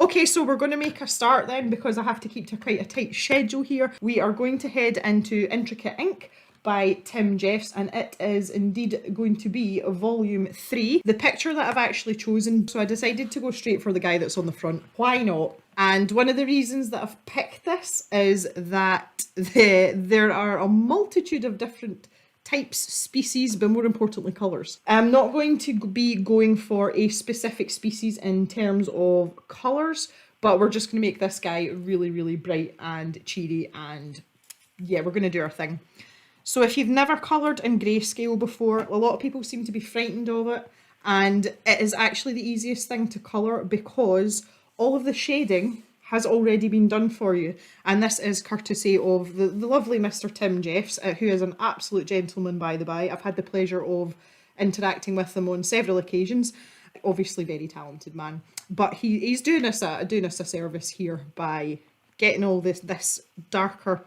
Okay, so we're going to make a start then, because I have to keep to quite a tight schedule here. We are going to head into Intricate Ink by Tim Jeffs, and it is indeed going to be volume 3. The picture that I've actually chosen, so I decided to go straight for the guy that's on the front. Why not? And one of the reasons that I've picked this is that there are a multitude of different types, species, but more importantly colours. I'm not going to be going for a specific species in terms of colours, but we're just going to make this guy really, really bright and cheery, and yeah, we're going to do our thing. So if you've never coloured in grayscale before, a lot of people seem to be frightened of it, and it is actually the easiest thing to colour because all of the shading has already been done for you. And this is courtesy of the lovely Mr. Tim Jeffs, who is an absolute gentleman, by the by. I've had the pleasure of interacting with him on several occasions. Obviously very talented man. But he's doing us a service here by getting all this darker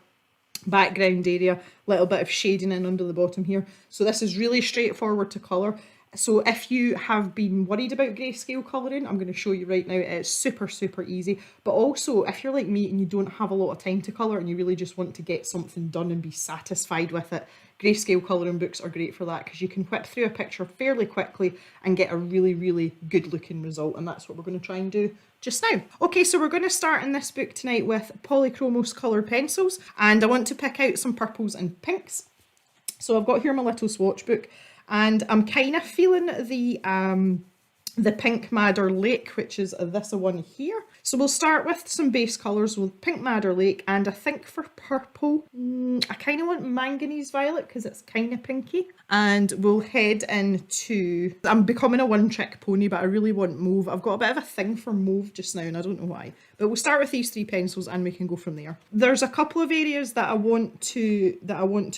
background area, little bit of shading in under the bottom here. So this is really straightforward to colour. So if you have been worried about grayscale colouring, I'm going to show you right now. It's super, super easy. But also, if you're like me and you don't have a lot of time to colour and you really just want to get something done and be satisfied with it, grayscale colouring books are great for that, because you can whip through a picture fairly quickly and get a really, really good looking result. And that's what we're going to try and do just now. Okay, so we're going to start in this book tonight with Polychromos colour pencils, and I want to pick out some purples and pinks. So I've got here my little swatch book, and I'm kind of feeling the Pink Madder Lake, which is this one here. So we'll start with some base colours with Pink Madder Lake, and I think for purple, I kind of want Manganese Violet because it's kind of pinky. And we'll head into, I'm becoming a one-trick pony, but I really want mauve. I've got a bit of a thing for mauve just now, and I don't know why. But we'll start with these 3 pencils and we can go from there. There's a couple of areas that I want to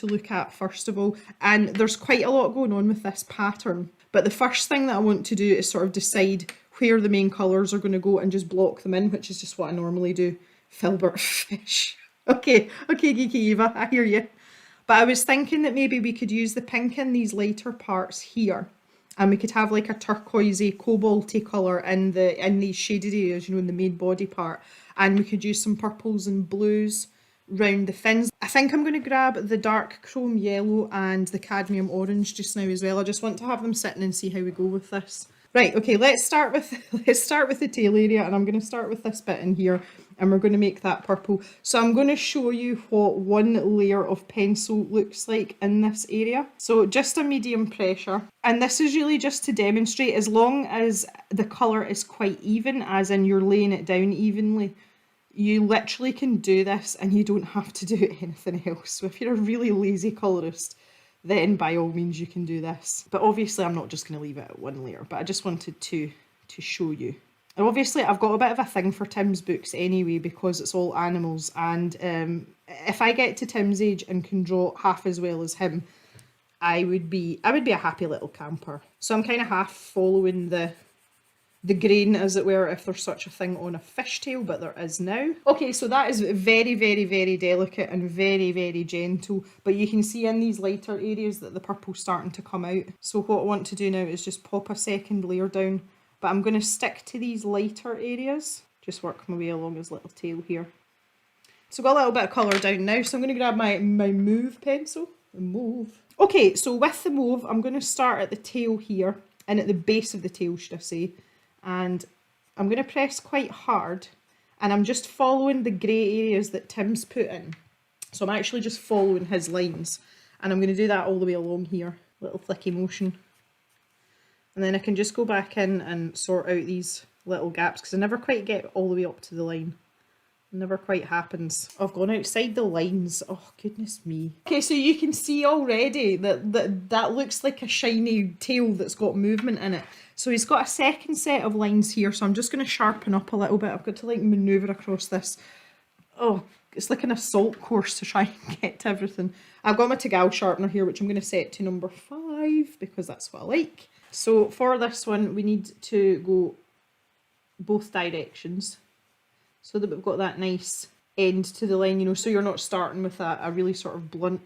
look at first of all, and there's quite a lot going on with this pattern. But the first thing that I want to do is sort of decide where the main colours are going to go and just block them in, which is just what I normally do. Faber-Fish. Okay, Geeky Eva, I hear you. But I was thinking that maybe we could use the pink in these lighter parts here, and we could have like a turquoisey, cobalty colour in these shaded areas, you know, in the main body part. And we could use some purples and blues round the fins. I think I'm going to grab the dark chrome yellow and the cadmium orange just now as well. I just want to have them sitting and see how we go with this. Right, okay, let's start with the tail area, and I'm going to start with this bit in here, and we're going to make that purple. So I'm going to show you what one layer of pencil looks like in this area. So just a medium pressure, and this is really just to demonstrate, as long as the colour is quite even, as in you're laying it down evenly, you literally can do this and you don't have to do anything else. So if you're a really lazy colourist, then by all means you can do this. But obviously I'm not just going to leave it at one layer, but I just wanted to show you. And obviously I've got a bit of a thing for Tim's books anyway, because it's all animals, and if I get to Tim's age and can draw half as well as him, I would be a happy little camper. So I'm kind of half following the grain, as it were, if there's such a thing on a fishtail, but there is now. Okay, so that is very, very, very delicate and very, very gentle, but you can see in these lighter areas that the purple's starting to come out. So what I want to do now is just pop a second layer down, but I'm going to stick to these lighter areas, just work my way along his little tail here. So I've got a little bit of colour down now, so I'm going to grab my mauve pencil. Mauve. Okay, so with the mauve, I'm going to start at the tail here, and at the base of the tail, should I say. And I'm going to press quite hard, and I'm just following the grey areas that Tim's put in. So I'm actually just following his lines, and I'm going to do that all the way along here, little flicky motion. And then I can just go back in and sort out these little gaps, because I never quite get all the way up to the line. It never quite happens. I've gone outside the lines. Oh, goodness me. Okay, so you can see already that looks like a shiny tail that's got movement in it. So he's got a second set of lines here, so I'm just going to sharpen up a little bit. I've got to like manoeuvre across this. Oh, it's like an assault course to try and get to everything. I've got my Tagal sharpener here, which I'm going to set to number 5, because that's what I like. So for this one, we need to go both directions, so that we've got that nice end to the line, you know, so you're not starting with a really sort of blunt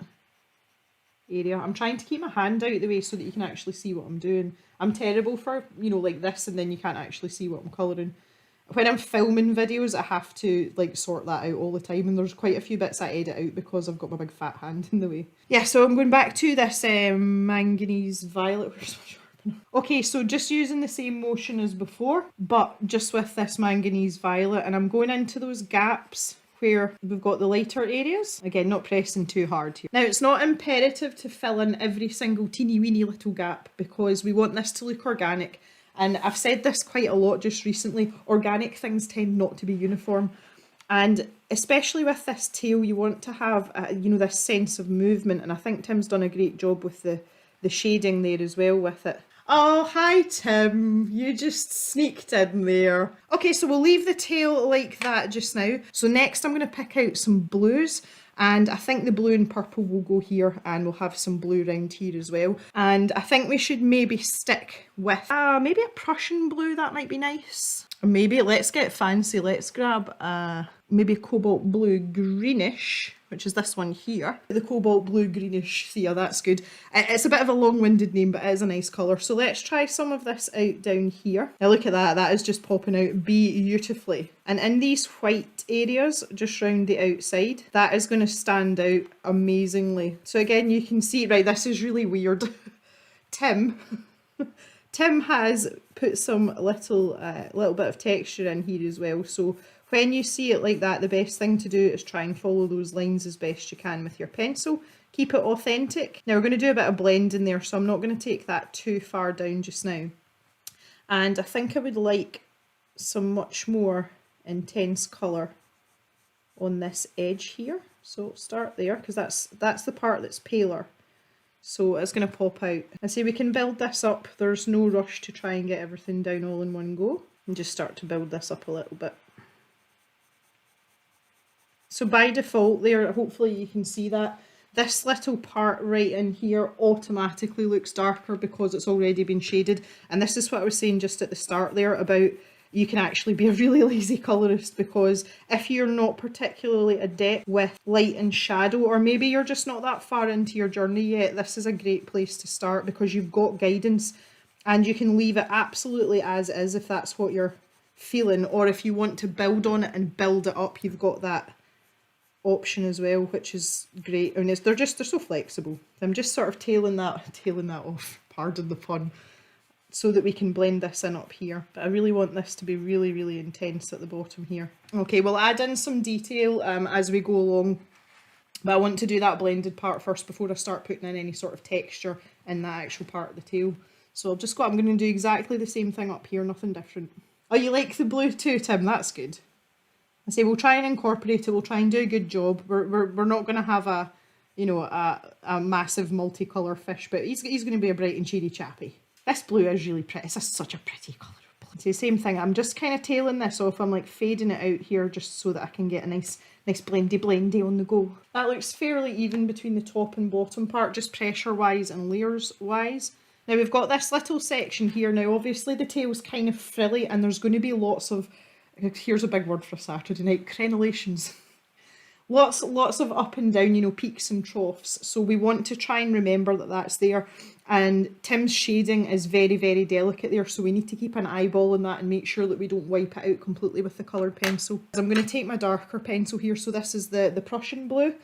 area. I'm trying to keep my hand out of the way so that you can actually see what I'm doing. I'm terrible for, you know, like this, and then you can't actually see what I'm colouring. when I'm filming videos, I have to like sort that out all the time, and there's quite a few bits I edit out because I've got my big fat hand in the way. Yeah, so I'm going back to this manganese violet. Where's my sharpener? Okay, so just using the same motion as before, but just with this manganese violet, and I'm going into those gaps where we've got the lighter areas. Again, not pressing too hard here. Now, it's not imperative to fill in every single teeny weeny little gap because we want this to look organic. And I've said this quite a lot just recently, organic things tend not to be uniform. And especially with this tail, you want to have, you know, this sense of movement. And I think Tim's done a great job with the shading there as well with it. Oh, hi Tim, you just sneaked in there. Okay, so we'll leave the tail like that just now. So next I'm going to pick out some blues, and I think the blue and purple will go here, and we'll have some blue around here as well. And I think we should maybe stick with, maybe a Prussian blue, that might be nice. Or maybe, let's get fancy, let's grab maybe cobalt blue greenish, which is this one here. The cobalt blue greenish, yeah, that's good. It's a bit of a long-winded name, but it is a nice colour. So let's try some of this out down here. Now look at that, that is just popping out beautifully. And in these white areas, just round the outside, that is going to stand out amazingly. So again, you can see, right, this is really weird. Tim has put some little bit of texture in here as well. So when you see it like that, the best thing to do is try and follow those lines as best you can with your pencil. Keep it authentic. Now we're going to do a bit of blending there, so I'm not going to take that too far down just now. And I think I would like some much more intense colour on this edge here. So start there, because that's the part that's paler. So it's going to pop out. And see, we can build this up. There's no rush to try and get everything down all in one go. And just start to build this up a little bit. So by default there, hopefully you can see that, this little part right in here automatically looks darker because it's already been shaded. And this is what I was saying just at the start there about you can actually be a really lazy colourist, because if you're not particularly adept with light and shadow, or maybe you're just not that far into your journey yet, this is a great place to start because you've got guidance and you can leave it absolutely as is if that's what you're feeling, or if you want to build on it and build it up, you've got that option as well, which is great. I mean, they're so flexible. I'm just sort of tailing that off, pardon the pun, so that we can blend this in up here. But I really want this to be really, really intense at the bottom here. Okay, we'll add in some detail as we go along, but I want to do that blended part first before I start putting in any sort of texture in that actual part of the tail. So I'm going to do exactly the same thing up here, nothing different. Oh, you like the blue too, Tim? That's good. I say we'll try and incorporate it, we'll try and do a good job. We're not going to have a massive multicolour fish, but he's going to be a bright and cheery chappy. This blue is really pretty. It's such a pretty colour. It's the same thing. I'm just kind of tailing this off. I'm like fading it out here just so that I can get a nice blendy on the go. That looks fairly even between the top and bottom part, just pressure wise and layers wise. Now we've got this little section here. Now obviously the tail's kind of frilly and there's going to be lots of, here's a big word for a Saturday night, crenellations. Lots of up and down, you know, peaks and troughs. So we want to try and remember that that's there. And Tim's shading is very, very delicate there. So we need to keep an eyeball on that and make sure that we don't wipe it out completely with the coloured pencil. So I'm going to take my darker pencil here. So this is the Prussian blue.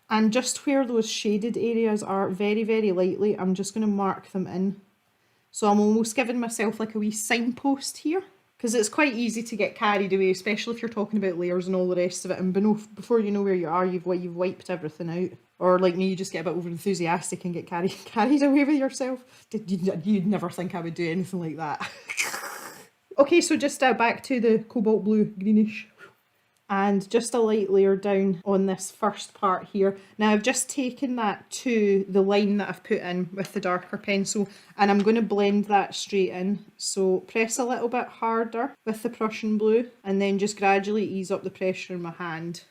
And just where those shaded areas are, very, very lightly, I'm just going to mark them in. So I'm almost giving myself like a wee signpost here. Because it's quite easy to get carried away, especially if you're talking about layers and all the rest of it, and before you know where you are, you've wiped everything out. Or like me, you just get a bit over enthusiastic and get carried away with yourself. You'd never think I would do anything like that. Okay, so just back to the cobalt blue greenish. And just a light layer down on this first part here. Now I've just taken that to the line that I've put in with the darker pencil, and I'm going to blend that straight in. So press a little bit harder with the Prussian blue and then just gradually ease up the pressure in my hand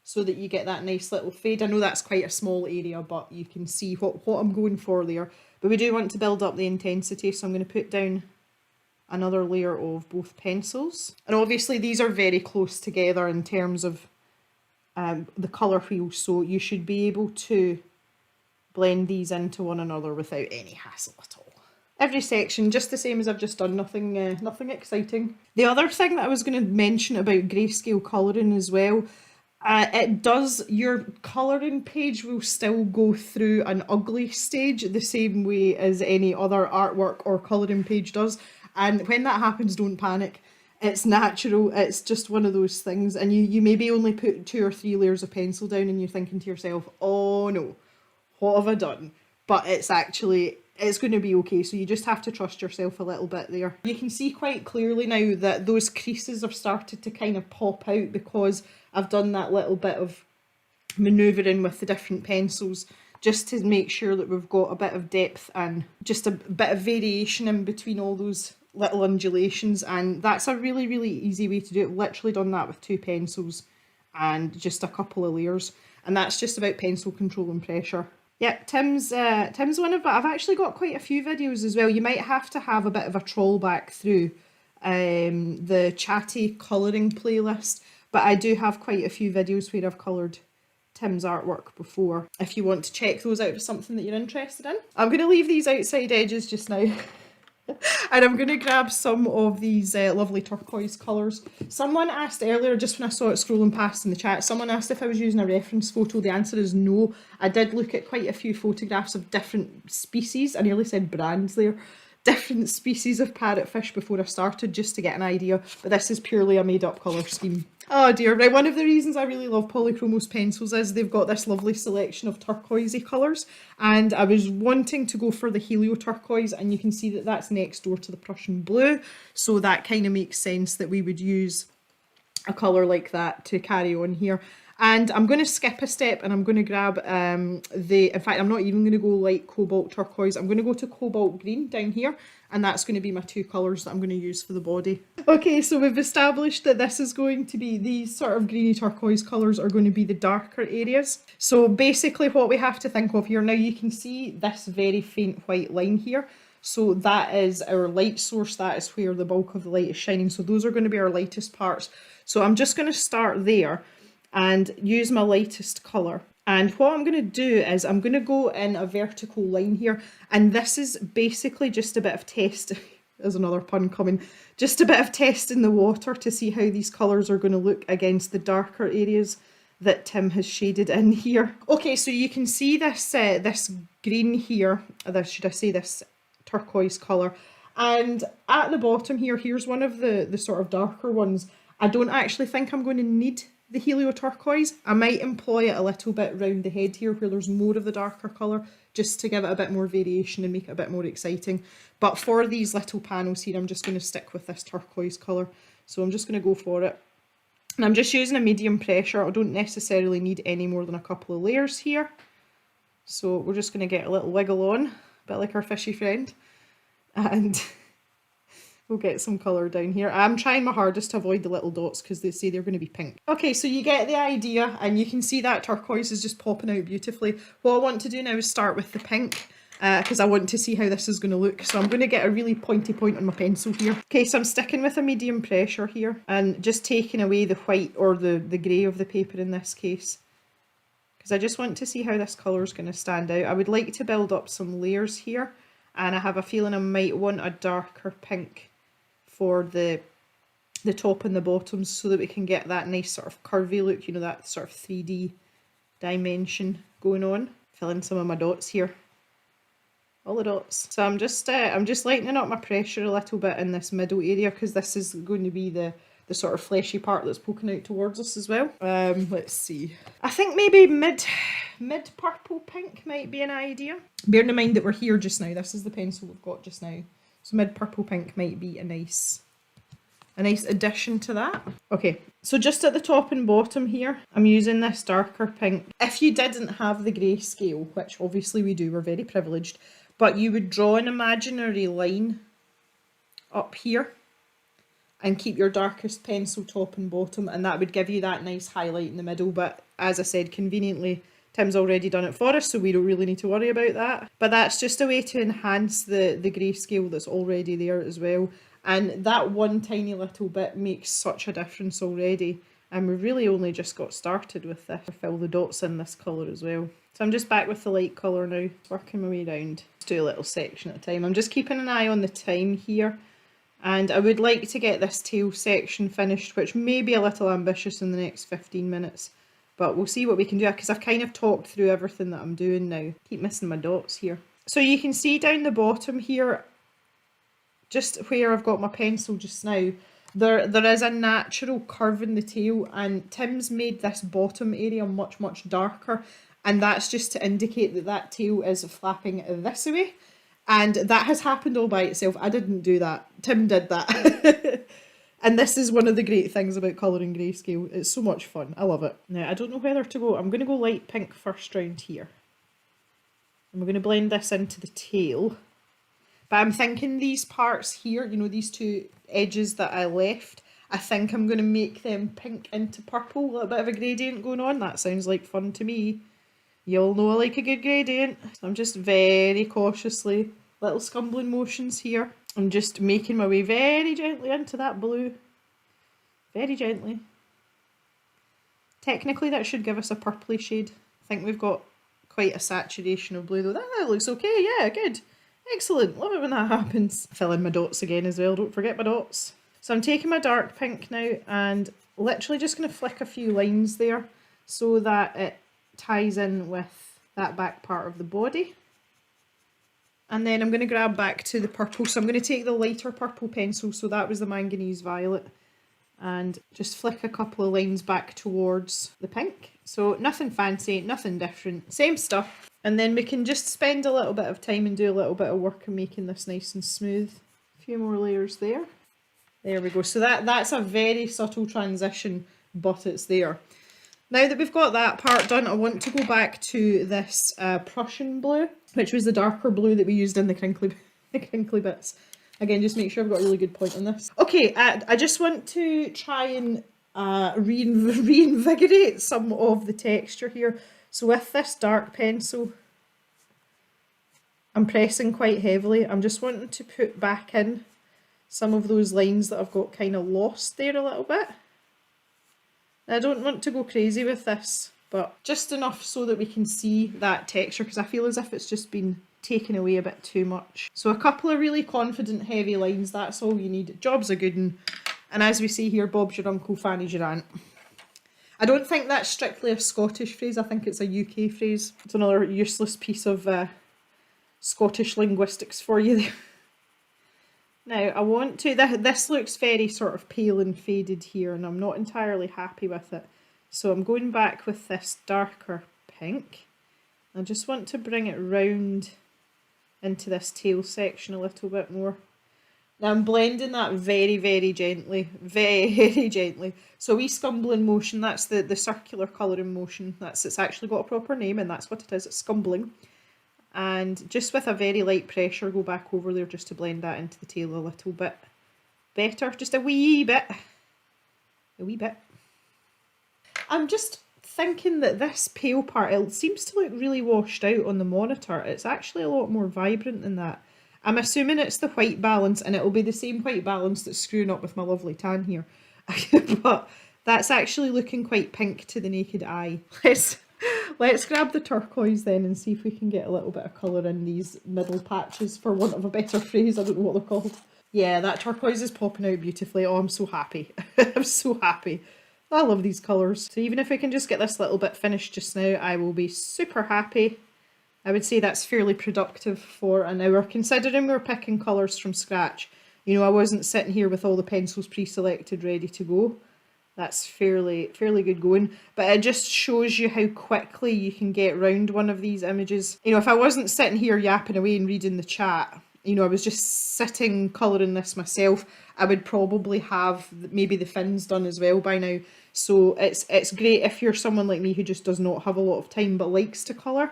so that you get that nice little fade. I know that's quite a small area, but you can see what I'm going for there. But we do want to build up the intensity, so I'm going to put down another layer of both pencils. And obviously these are very close together in terms of the colour wheels, so you should be able to blend these into one another without any hassle at all. Every section, just the same as I've just done, nothing exciting. The other thing that I was going to mention about grayscale colouring as well, your colouring page will still go through an ugly stage the same way as any other artwork or colouring page does. And when that happens, don't panic. It's natural, it's just one of those things. And you maybe only put 2 or 3 layers of pencil down and you're thinking to yourself, oh no, what have I done? But it's going to be okay, so you just have to trust yourself a little bit there. You can see quite clearly now that those creases have started to kind of pop out because I've done that little bit of manoeuvring with the different pencils just to make sure that we've got a bit of depth and just a bit of variation in between all those little undulations, and that's a really, really easy way to do it. Literally done that with 2 pencils and just a couple of layers, and that's just about pencil control and pressure. Yep, Tim's one of, but I've actually got quite a few videos as well. You might have to have a bit of a troll back through the chatty colouring playlist, but I do have quite a few videos where I've coloured Tim's artwork before, if you want to check those out for something that you're interested in. I'm going to leave these outside edges just now. And I'm going to grab some of these lovely turquoise colours. Someone asked earlier, just when I saw it scrolling past in the chat, someone asked if I was using a reference photo. The answer is no. I did look at quite a few photographs of different species. I nearly said brands there. Different species of parrotfish before I started, just to get an idea. But this is purely a made up colour scheme. Oh dear, right, one of the reasons I really love Polychromos pencils is they've got this lovely selection of turquoisey colours, and I was wanting to go for the helio turquoise, and you can see that that's next door to the Prussian blue, so that kind of makes sense that we would use a colour like that to carry on here. And I'm going to skip a step and I'm going to grab in fact I'm not even going to go light cobalt turquoise, I'm going to go to cobalt green down here, and that's going to be my 2 colours that I'm going to use for the body. Okay, so we've established that this is going to be, these sort of greeny turquoise colours are going to be the darker areas. So basically what we have to think of here, now you can see this very faint white line here. So that is our light source, that is where the bulk of the light is shining. So those are going to be our lightest parts. So I'm just going to start there and use my lightest colour. And what I'm going to do is I'm going to go in a vertical line here, and this is basically just a bit of test, there's another pun coming, just a bit of test in the water to see how these colours are going to look against the darker areas that Tim has shaded in here. Okay, so you can see this this green here, should I say this turquoise colour, and at the bottom here, here's one of the sort of darker ones. I don't actually think I'm going to need the helio turquoise. I might employ it a little bit round the head here where there's more of the darker colour, just to give it a bit more variation and make it a bit more exciting. But for these little panels here, I'm just going to stick with this turquoise colour. So I'm just going to go for it. And I'm just using a medium pressure. I don't necessarily need any more than a couple of layers here. So we're just going to get a little wiggle on, a bit like our fishy friend. And we'll get some colour down here. I'm trying my hardest to avoid the little dots because they say they're going to be pink. Okay, so you get the idea, and you can see that turquoise is just popping out beautifully. What I want to do now is start with the pink, because I want to see how this is going to look. So I'm going to get a really pointy point on my pencil here. Okay, so I'm sticking with a medium pressure here and just taking away the white or the grey of the paper in this case, because I just want to see how this colour is going to stand out. I would like to build up some layers here, and I have a feeling I might want a darker pink for the top and the bottoms, so that we can get that nice sort of curvy look, you know, that sort of 3D dimension going on. Fill in some of my dots here, all the dots. So I'm just lightening up my pressure a little bit in this middle area, because this is going to be the sort of fleshy part that's poking out towards us as well. Let's see. I think maybe mid purple pink might be an idea. Bearing in mind that we're here just now, this is the pencil we've got just now. So mid purple pink might be a nice addition to that. Okay, so just at the top and bottom here, I'm using this darker pink. If you didn't have the grayscale, which obviously we do, we're very privileged, but you would draw an imaginary line up here and keep your darkest pencil top and bottom, and that would give you that nice highlight in the middle. But as I said, conveniently, Tim's already done it for us, so we don't really need to worry about that. But that's just a way to enhance the grayscale that's already there as well. And that one tiny little bit makes such a difference already. And we've really only just got started with this. I fill the dots in this colour as well. So I'm just back with the light colour now, working my way around. Just do a little section at a time. I'm just keeping an eye on the time here. And I would like to get this tail section finished, which may be a little ambitious in the next 15 minutes. But we'll see what we can do, because I've kind of talked through everything that I'm doing now. Keep missing my dots here. So you can see down the bottom here, just where I've got my pencil just now, there is a natural curve in the tail, and Tim's made this bottom area much, much darker. And that's just to indicate that that tail is flapping this way. And that has happened all by itself. I didn't do that. Tim did that. And this is one of the great things about colouring grayscale. It's so much fun. I love it. Now, I don't know whether to go... I'm going to go light pink first round here. And we're going to blend this into the tail. But I'm thinking these parts here, you know, these two edges that I left, I think I'm going to make them pink into purple. A little bit of a gradient going on. That sounds like fun to me. You'll know I like a good gradient. So I'm just very cautiously, little scumbling motions here. I'm just making my way very gently into that blue. Very gently. Technically that should give us a purpley shade. I think we've got quite a saturation of blue though. That looks okay, yeah, good. Excellent, love it when that happens. Fill in my dots again as well, don't forget my dots. So I'm taking my dark pink now and literally just going to flick a few lines there so that it ties in with that back part of the body. And then I'm going to grab back to the purple. So I'm going to take the lighter purple pencil, so that was the manganese violet, and just flick a couple of lines back towards the pink. So nothing fancy, nothing different, same stuff. And then we can just spend a little bit of time and do a little bit of work in making this nice and smooth. A few more layers there. There we go. So that's a very subtle transition, but it's there. Now that we've got that part done, I want to go back to this Prussian blue, which was the darker blue that we used in the crinkly bits. Again, just make sure I've got a really good point on this. Okay, I just want to try and reinvigorate some of the texture here. So with this dark pencil, I'm pressing quite heavily. I'm just wanting to put back in some of those lines that I've got kind of lost there a little bit. I don't want to go crazy with this, but just enough so that we can see that texture, because I feel as if it's just been taken away a bit too much. So a couple of really confident heavy lines, that's all you need. Job's a good one. And as we see here, Bob's your uncle, Fanny's your aunt. I don't think that's strictly a Scottish phrase, I think it's a UK phrase. It's another useless piece of Scottish linguistics for you there. Now I want to, this looks very sort of pale and faded here, and I'm not entirely happy with it. So I'm going back with this darker pink. I just want to bring it round into this tail section a little bit more. Now I'm blending that very, very gently, very gently. So a wee scumbling motion, that's the circular colouring motion. It's actually got a proper name, and that's what it is, it's scumbling. And just with a very light pressure, go back over there just to blend that into the tail a little bit better, just a wee bit. A wee bit. I'm just thinking that this pale part, it seems to look really washed out on the monitor. It's actually a lot more vibrant than that. I'm assuming it's the white balance, and it'll be the same white balance that's screwing up with my lovely tan here. But that's actually looking quite pink to the naked eye. Let's grab the turquoise then and see if we can get a little bit of colour in these middle patches, for want of a better phrase. I don't know what they're called. Yeah, that turquoise is popping out beautifully. Oh, I'm so happy. I'm so happy. I love these colours. So even if we can just get this little bit finished just now, I will be super happy. I would say that's fairly productive for an hour, considering we're picking colours from scratch. You know, I wasn't sitting here with all the pencils pre-selected ready to go. That's fairly good going, but it just shows you how quickly you can get round one of these images. You know, if I wasn't sitting here yapping away and reading the chat, you know, I was just sitting colouring this myself, I would probably have maybe the fins done as well by now. So it's great if you're someone like me who just does not have a lot of time but likes to colour.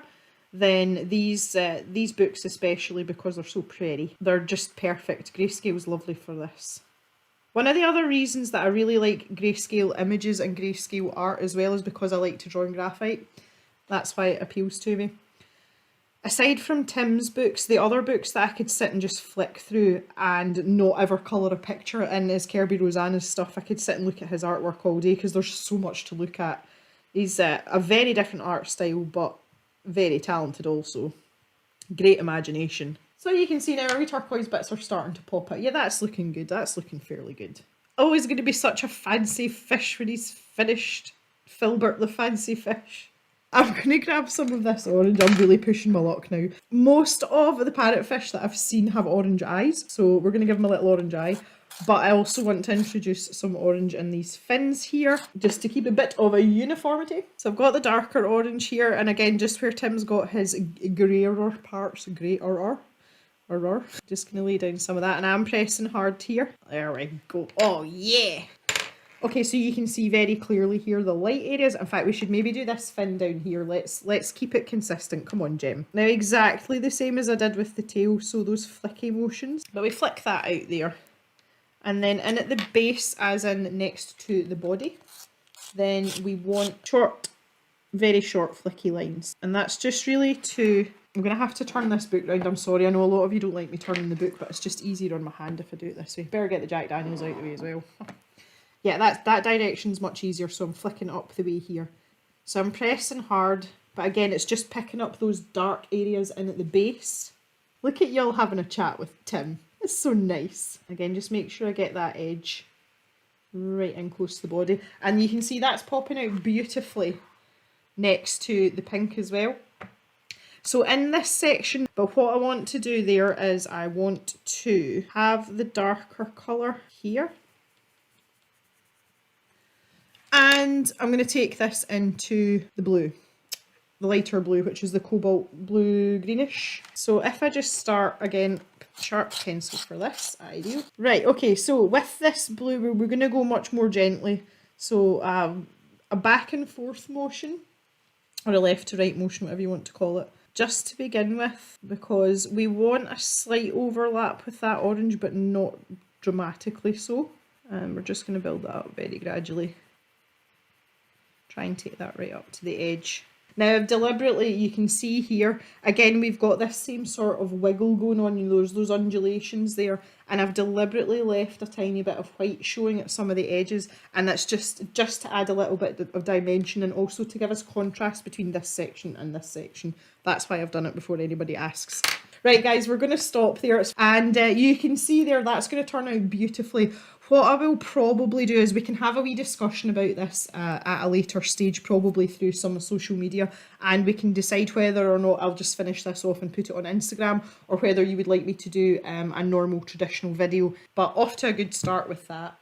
Then these books, especially because they're so pretty, they're just perfect. Grayscale's lovely for this. One of the other reasons that I really like grayscale images and grayscale art as well is because I like to draw in graphite. That's why it appeals to me. Aside from Tim's books, the other books that I could sit and just flick through and not ever colour a picture in is Kirby Rosanna's stuff. I could sit and look at his artwork all day because there's so much to look at. He's a very different art style, but very talented also. Great imagination. So you can see now our wee turquoise bits are starting to pop out. Yeah, that's looking good. That's looking fairly good. Oh, he's going to be such a fancy fish when he's finished. Filbert the fancy fish. I'm going to grab some of this orange. I'm really pushing my luck now. Most of the parrotfish that I've seen have orange eyes, so we're going to give them a little orange eye. But I also want to introduce some orange in these fins here, just to keep a bit of a uniformity. So I've got the darker orange here, and again, just where Tim's got his greyer parts, just going to lay down some of that, and I'm pressing hard here. There we go. Oh yeah! Okay, so you can see very clearly here the light areas. In fact, we should maybe do this fin down here. Let's keep it consistent. Come on, Jem. Now, exactly the same as I did with the tail, so those flicky motions. But we flick that out there. And then in at the base, as in next to the body, then we want short, very short flicky lines. And that's just really to... I'm going to have to turn this book round. I'm sorry, I know a lot of you don't like me turning the book, but it's just easier on my hand if I do it this way. Better get the Jack Daniels out of the way as well. Yeah, that direction's much easier, so I'm flicking up the way here. So I'm pressing hard, but again, it's just picking up those dark areas in at the base. Look at y'all having a chat with Tim. It's so nice. Again, just make sure I get that edge right in close to the body. And you can see that's popping out beautifully next to the pink as well. So in this section, but what I want to do there is I want to have the darker colour here. And I'm going to take this into the blue, the lighter blue, which is the cobalt blue greenish. So if I just start again, sharp pencil for this, ideal. Right, okay, so with this blue, we're going to go much more gently. So a back and forth motion, or a left to right motion, whatever you want to call it, just to begin with, because we want a slight overlap with that orange, but not dramatically so. And we're just going to build that up very gradually. Try and take that right up to the edge. Now I've deliberately, you can see here, again we've got this same sort of wiggle going on, you know, there's those undulations there, and I've deliberately left a tiny bit of white showing at some of the edges, and that's just to add a little bit of dimension and also to give us contrast between this section and this section. That's why I've done it before anybody asks. Right guys, we're going to stop there, and you can see there that's going to turn out beautifully. What I will probably do is we can have a wee discussion about this at a later stage, probably through some social media, and we can decide whether or not I'll just finish this off and put it on Instagram, or whether you would like me to do a normal traditional video. But off to a good start with that.